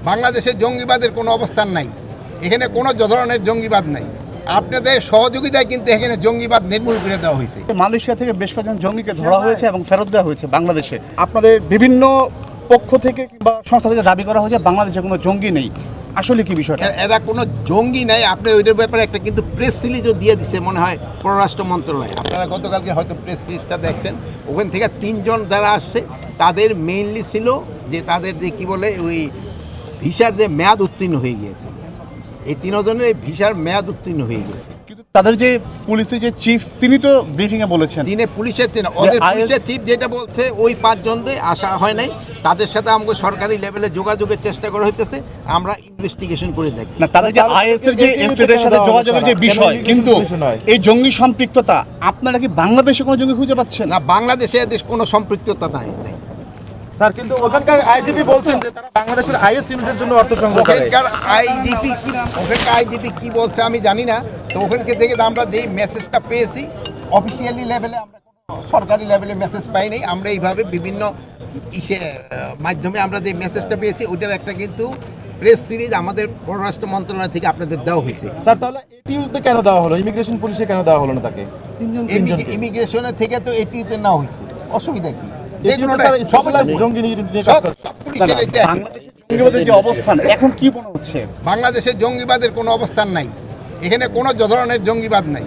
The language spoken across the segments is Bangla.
বাংলাদেশে জঙ্গিবাদের কোনো অবস্থান নাই, এখানে কোনো ধরনের জঙ্গিবাদ নাই। আপনাদের সহযোগিতায় কিন্তু এখানে জঙ্গিবাদ নির্মূল করে দেওয়া হয়েছে। মালয়েশিয়া থেকে বেশ কয়েকজন জঙ্গিকে ধরা হয়েছে এবং ফেরত দেওয়া হয়েছে বাংলাদেশে। আপনাদের বিভিন্ন পক্ষ থেকে কিংবা সংস্থা থেকে দাবি করা হয়েছে বাংলাদেশে কোনো জঙ্গি নেই, আসলে কি বিষয়টা? এরা কোনো জঙ্গি নাই। আপনি ওইটার ব্যাপারে একটা কিন্তু প্রেস রিলিজও দিয়ে দিছে মনে হয় পররাষ্ট্র মন্ত্রণালয়। আপনারা গতকালকে হয়তো প্রেস রিলিজটা দেখছেন, ওখান থেকে 3 জন যারা আসছে তাদের মেইনলি ছিল যে তাদের যে কি বলে ওই ভিসার যে মেয়াদ উত্তীর্ণ হয়ে গিয়েছে। এই 3 জনের এই ভিসার মেয়াদ উত্তীর্ণ হয়ে গেছে। কিন্তু তাদের যে পুলিশের যে চিফ তিনি তো ব্রিফিংয়ে বলেছেন তিনি পুলিশের ওদের পুলিশের চিফ যেটা বলছে ওই 5 জনকে আসা হয় নাই, তাদের সাথে আমাকে সরকারি লেভেলে যোগাযোগের চেষ্টা করা হইতেছে, আমরা ইনভেস্টিগেশন করে দেখি। না, তাদের যে আইএস এর যে স্টেটের সাথে যোগাযোগের যে বিষয়, কিন্তু এই জঙ্গি সম্পৃক্ততা আপনারা কি বাংলাদেশে কোনো জঙ্গি খুঁজে পাচ্ছেন? না, বাংলাদেশে এদের কোনো সম্পৃক্ততা নাই। স্যার, কিন্তু ওখানকার আইজিপি বলছেন যে তারা বাংলাদেশের আইএস ইউনিটের জন্য অর্থ সংগ্রহ করে। ওখানকার আইজিপি কি বলছে আমি জানি না। তো ওখানকে থেকে আমরা যেই মেসেজটা পেয়েছি অফিসিয়ালি লেভেলে, আমরা কোনো সরকারি লেভেলে মেসেজ পাই নাই। আমরা এইভাবে বিভিন্ন মাধ্যমে আমরা যে মেসেজটা পেয়েছি ওইটার একটা কিন্তু প্রেস সিরিজ আমাদের পররাষ্ট্র মন্ত্রণালয় থেকে আপনাদের দেওয়া হয়েছে। স্যার, তাহলে এটিউতে কেন দেওয়া হলো, ইমিগ্রেশন পুলিশে কেন দেওয়া হলো না তাকে? ইমিগ্রেশনের থেকে তো এটিতে না হয়েছে, অসুবিধা কি? জঙ্গিবাদের যে অবস্থান এখন কি মনে হচ্ছে? বাংলাদেশে জঙ্গিবাদের কোনো অবস্থান নাই, এখানে কোনো ধরনের জঙ্গিবাদ নাই।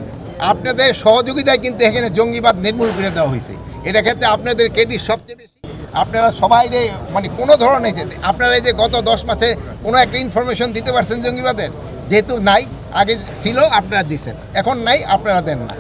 আপনাদের সহযোগিতায় কিন্তু এখানে জঙ্গিবাদ নির্মূল করে দেওয়া হয়েছে। এটা ক্ষেত্রে আপনাদের ক্রেডিট সবচেয়ে বেশি। আপনারা সবাই মানে কোনো ধরনের আপনারা এই যে গত 10 মাসে কোনো একটা ইনফরমেশন দিতে পারছেন জঙ্গিবাদের? যেহেতু নাই, আগে ছিল আপনারা দিচ্ছেন, এখন নাই আপনারা দেন না।